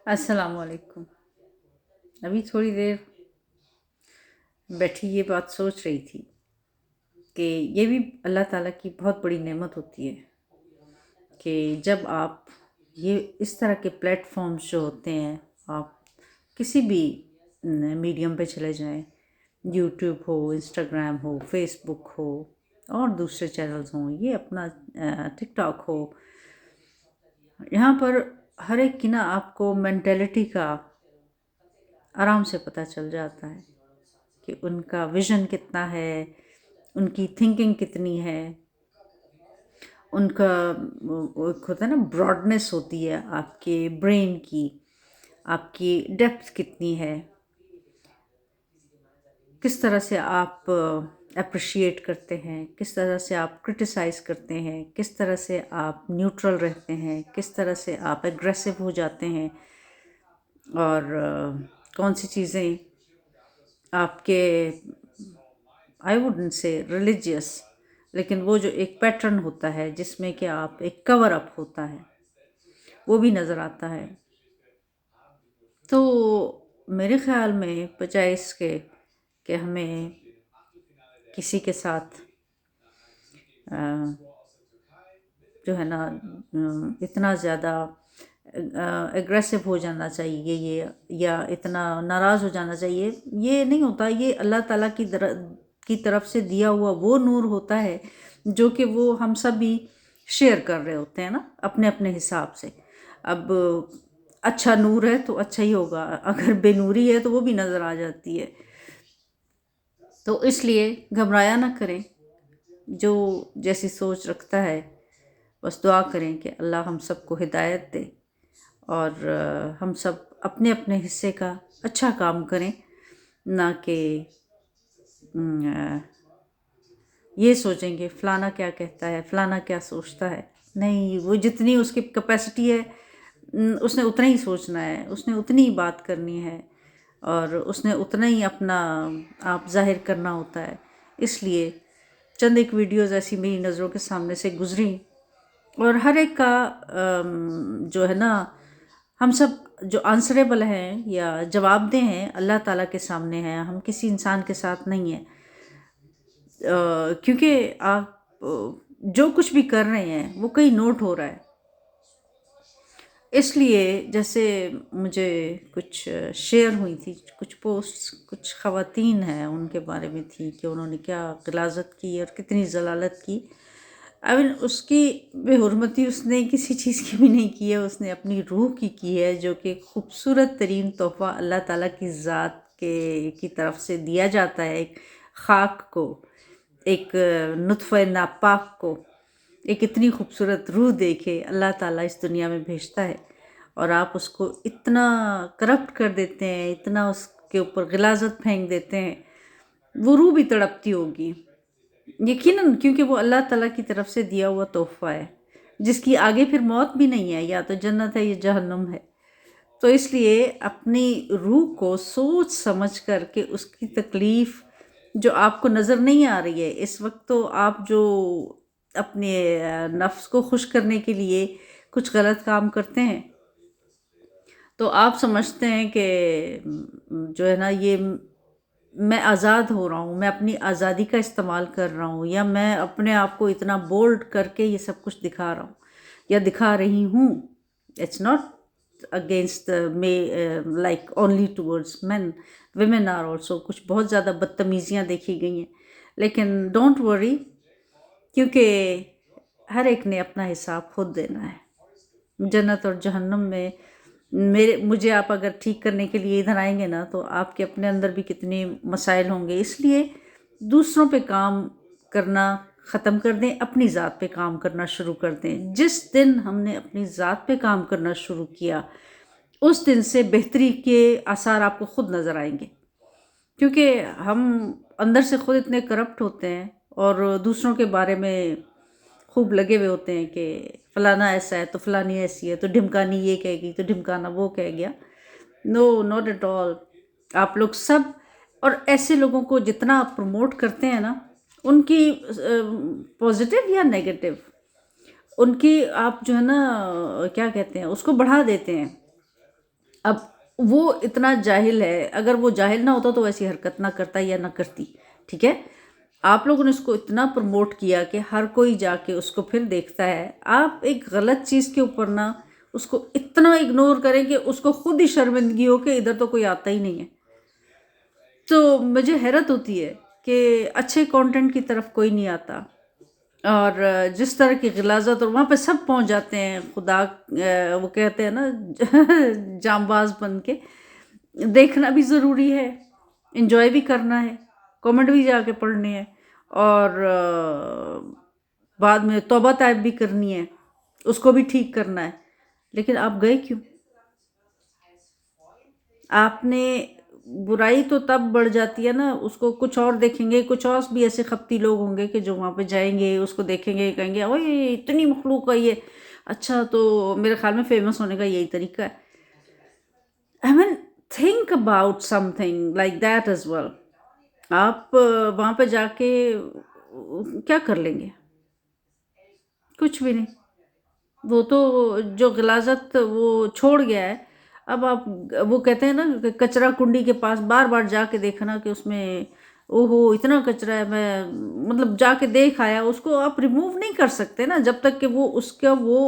अस्सलाम वालेकुम। अभी थोड़ी देर बैठी ये बात सोच रही थी कि ये भी अल्लाह ताला की बहुत बड़ी नेमत होती है कि जब आप ये इस तरह के प्लेटफॉर्म्स जो होते हैं, आप किसी भी मीडियम पे चले जाएं, यूट्यूब हो, इंस्टाग्राम हो, फेसबुक हो और दूसरे चैनल्स हों, ये अपना टिकटॉक हो, यहाँ पर हर एक की ना आपको मेंटेलिटी का आराम से पता चल जाता है कि उनका विजन कितना है, उनकी थिंकिंग कितनी है, उनका वो एक होता है ना ब्रॉडनेस होती है आपके ब्रेन की, आपकी डेप्थ कितनी है, किस तरह से आप अप्रिशिएट करते हैं, किस तरह से आप क्रिटिसाइज़ करते हैं, किस तरह से आप न्यूट्रल रहते हैं, किस तरह से आप एग्रेसिव हो जाते हैं और कौन सी चीज़ें आपके आई वुडंट से रिलीजियस, लेकिन वो जो एक पैटर्न होता है जिसमें कि आप एक कवर अप होता है वो भी नज़र आता है। तो मेरे ख़्याल में बजाय इसके कि हमें किसी के साथ अ, जो है ना इतना ज़्यादा एग्रेसिव हो जाना चाहिए ये, या इतना नाराज़ हो जाना चाहिए, ये नहीं होता। ये अल्लाह ताला की तरफ से दिया हुआ वो नूर होता है जो कि वो हम सब भी शेयर कर रहे होते हैं ना, अपने अपने हिसाब से। अब अच्छा नूर है तो अच्छा ही होगा, अगर बेनूरी है तो वो भी नज़र आ जाती है। तो इसलिए घबराया ना करें, जो जैसी सोच रखता है बस दुआ करें कि अल्लाह हम सबको हिदायत दे और हम सब अपने अपने हिस्से का अच्छा काम करें, ना कि ये सोचेंगे फ़लाना क्या कहता है, फ़लाना क्या सोचता है। नहीं, वो जितनी उसकी कैपेसिटी है उसने उतना ही सोचना है, उसने उतनी ही बात करनी है और उसने उतना ही अपना आप ज़ाहिर करना होता है। इसलिए चंद एक वीडियोज़ ऐसी मेरी नज़रों के सामने से गुज़री और हर एक का जो है ना, हम सब जो आंसरेबल हैं या जवाबदेह हैं अल्लाह ताला के सामने हैं, हम किसी इंसान के साथ नहीं हैं। क्योंकि आप जो कुछ भी कर रहे हैं वो कहीं नोट हो रहा है। इसलिए जैसे मुझे कुछ शेयर हुई थी कुछ पोस्ट्स, कुछ ख़वातीन हैं उनके बारे में थी कि उन्होंने क्या ग़िलाज़त की और कितनी ज़लालत की। आई मीन उसकी बेहुरमती उसने किसी चीज़ की भी नहीं की है, उसने अपनी रूह की है, जो कि खूबसूरत तरीन तोहफ़ा अल्लाह ताला की ज़ात के की तरफ से दिया जाता है एक ख़ाक को, एक नुत्फ़े नापाक को एक इतनी खूबसूरत रूह दे के अल्लाह ताला इस दुनिया में भेजता है और आप उसको इतना करप्ट कर देते हैं, इतना उसके ऊपर ग़िलाज़त फेंक देते हैं, वो रूह भी तड़पती होगी यकीनन, क्योंकि वो अल्लाह ताला की तरफ से दिया हुआ तोहफ़ा है जिसकी आगे फिर मौत भी नहीं है, या तो जन्नत है या जहन्नुम है। तो इसलिए अपनी रूह को सोच समझ कर के उसकी तकलीफ़ जो आपको नज़र नहीं आ रही है इस वक्त, तो आप जो अपने नफ्स को खुश करने के लिए कुछ गलत काम करते हैं तो आप समझते हैं कि जो है ना ये मैं आज़ाद हो रहा हूँ, मैं अपनी आज़ादी का इस्तेमाल कर रहा हूँ, या मैं अपने आप को इतना बोल्ड करके ये सब कुछ दिखा रहा हूँ या दिखा रही हूँ। It's not against me like only towards man, women are also, कुछ बहुत ज़्यादा बदतमीज़ियाँ देखी गई हैं, लेकिन डोंट वरी, क्योंकि हर एक ने अपना हिसाब खुद देना है। जन्नत और जहन्नुम में मुझे आप अगर ठीक करने के लिए इधर आएंगे ना, तो आपके अपने अंदर भी कितने मसाइल होंगे। इसलिए दूसरों पे काम करना ख़त्म कर दें, अपनी ज़ात पे काम करना शुरू कर दें। जिस दिन हमने अपनी ज़ात पे काम करना शुरू किया उस दिन से बेहतरी के आसार आपको खुद नज़र आएंगे, क्योंकि हम अंदर से खुद इतने करप्ट होते हैं और दूसरों के बारे में खूब लगे हुए होते हैं कि फलाना ऐसा है तो फलानी ऐसी है, तो ढिमकानी ये कहेगी तो ढिमकाना वो कह गया। No, not at all. आप लोग सब, और ऐसे लोगों को जितना आप प्रमोट करते हैं ना, उनकी पॉजिटिव या नेगेटिव, उनकी आप जो है ना क्या कहते हैं उसको बढ़ा देते हैं। اب وہ اتنا جاہل ہے، اگر وہ جاہل نہ ہوتا تو ایسی حرکت نہ کرتا یا نہ کرتی، ٹھیک ہے؟ آپ لوگوں نے اس کو اتنا پروموٹ کیا کہ ہر کوئی جا کے اس کو پھر دیکھتا ہے۔ آپ ایک غلط چیز کے اوپر نہ اس کو اتنا اگنور کریں کہ اس کو خود ہی شرمندگی ہو کہ ادھر تو کوئی آتا ہی نہیں ہے۔ تو مجھے حیرت ہوتی ہے کہ اچھے کانٹینٹ کی طرف کوئی نہیں آتا، اور جس طرح کی غلاظت، اور وہاں پہ سب پہنچ جاتے ہیں، خدا وہ کہتے ہیں نا جانباز بن کے۔ دیکھنا بھی ضروری ہے، انجوائے بھی کرنا ہے، کامنٹ بھی جا کے پڑھنے ہیں، اور بعد میں توبہ طائب بھی کرنی ہے، اس کو بھی ٹھیک کرنا ہے۔ لیکن آپ گئے کیوں؟ آپ نے برائی تو تب بڑھ جاتی ہے نا، اس کو کچھ اور دیکھیں گے، کچھ اور بھی ایسے خپتی لوگ ہوں گے کہ جو وہاں پہ جائیں گے، اس کو دیکھیں گے، کہیں گے اوے اتنی مخلوق ہے یہ، اچھا تو میرے خیال میں فیمس ہونے کا یہی طریقہ ہے۔ I mean, think about something like that as well۔ آپ وہاں پہ جا کے کیا کر لیں گے؟ کچھ بھی نہیں۔ وہ تو جو غلاظت وہ چھوڑ گیا ہے، اب آپ وہ کہتے ہیں نا کہ کچرا کنڈی کے پاس بار بار جا کے دیکھنا کہ اس میں او ہو اتنا کچرا ہے، میں مطلب جا کے دیکھ آیا، اس کو آپ ریموو نہیں کر سکتے نا جب تک کہ وہ اس کا وہ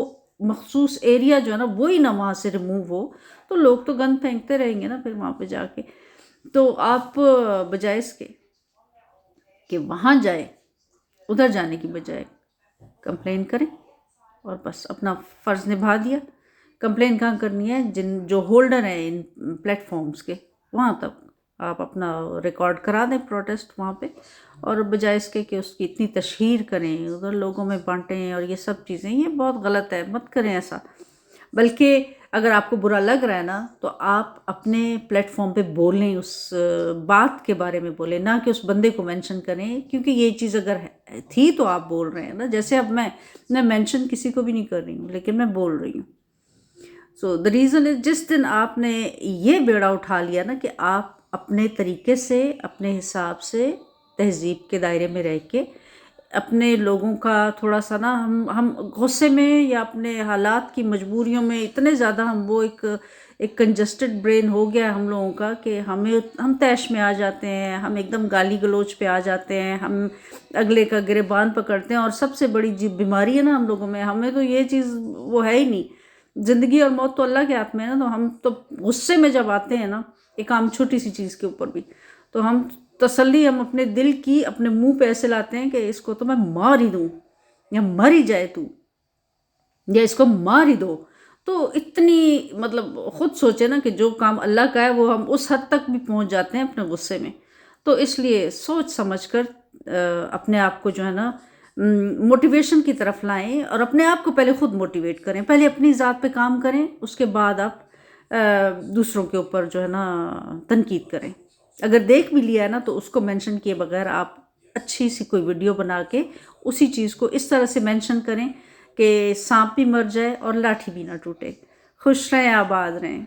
مخصوص ایریا جو ہے نا وہی نہ وہاں سے ریموو ہو۔ تو لوگ تو گند پھینکتے رہیں گے نا پھر وہاں پہ جا کے۔ تو آپ بجائے اس کے کہ وہاں جائے، ادھر جانے کی بجائے کمپلین کریں، اور بس اپنا فرض نبھا دیا۔ کمپلین کہاں کرنی ہے؟ جو ہولڈر ہیں ان پلیٹ فارمز کے، وہاں تک آپ اپنا ریکارڈ کرا دیں پروٹیسٹ وہاں پہ، اور بجائے اس کے کہ اس کی اتنی تشہیر کریں، ادھر لوگوں میں بانٹیں اور یہ سب چیزیں، یہ بہت غلط ہے، مت کریں ایسا۔ بلکہ اگر آپ کو برا لگ رہا ہے نا تو آپ اپنے پلیٹ فارم پہ بولیں، اس بات کے بارے میں بولیں، نہ کہ اس بندے کو مینشن کریں، کیونکہ یہ چیز اگر تھی تو آپ بول رہے ہیں نا۔ جیسے اب میں مینشن کسی کو بھی نہیں کر رہی ہوں، لیکن میں بول رہی ہوں۔ سو دا ریزن از، جس دن آپ نے یہ بیڑا اٹھا لیا نا کہ آپ اپنے طریقے سے، اپنے حساب سے، تہذیب کے دائرے میں رہ کے اپنے لوگوں کا تھوڑا سا نا، ہم غصے میں یا اپنے حالات کی مجبوریوں میں اتنے زیادہ ہم وہ ایک کنجسٹڈ برین ہو گیا ہے ہم لوگوں کا کہ ہم طیش میں آ جاتے ہیں، ہم ایک دم گالی گلوچ پہ آ جاتے ہیں، ہم اگلے کا گریبان پکڑتے ہیں۔ اور سب سے بڑی بیماری ہے نا ہم لوگوں میں، ہمیں تو یہ چیز وہ ہے ہی نہیں۔ زندگی اور موت تو اللہ کے ہاتھ میں ہے نا، تو ہم تو غصے میں جب آتے ہیں نا ایک عام چھوٹی سی چیز کے اوپر بھی، تو ہم تسلی ہم اپنے دل کی اپنے منہ پہ ایسے لاتے ہیں کہ اس کو تو میں مار ہی دوں، یا مر ہی جائے تو، یا اس کو مار ہی دو۔ تو اتنی مطلب خود سوچے نا کہ جو کام اللہ کا ہے وہ ہم اس حد تک بھی پہنچ جاتے ہیں اپنے غصے میں۔ تو اس لیے سوچ سمجھ کر اپنے آپ کو جو ہے نا موٹیویشن کی طرف لائیں، اور اپنے آپ کو پہلے خود موٹیویٹ کریں، پہلے اپنی ذات پہ کام کریں، اس کے بعد آپ دوسروں کے اوپر جو ہے نا تنقید کریں۔ اگر دیکھ بھی لیا ہے نا تو اس کو مینشن کیے بغیر آپ اچھی سی کوئی ویڈیو بنا کے اسی چیز کو اس طرح سے مینشن کریں کہ سانپ بھی مر جائے اور لاٹھی بھی نہ ٹوٹے۔ خوش رہیں، آباد رہیں۔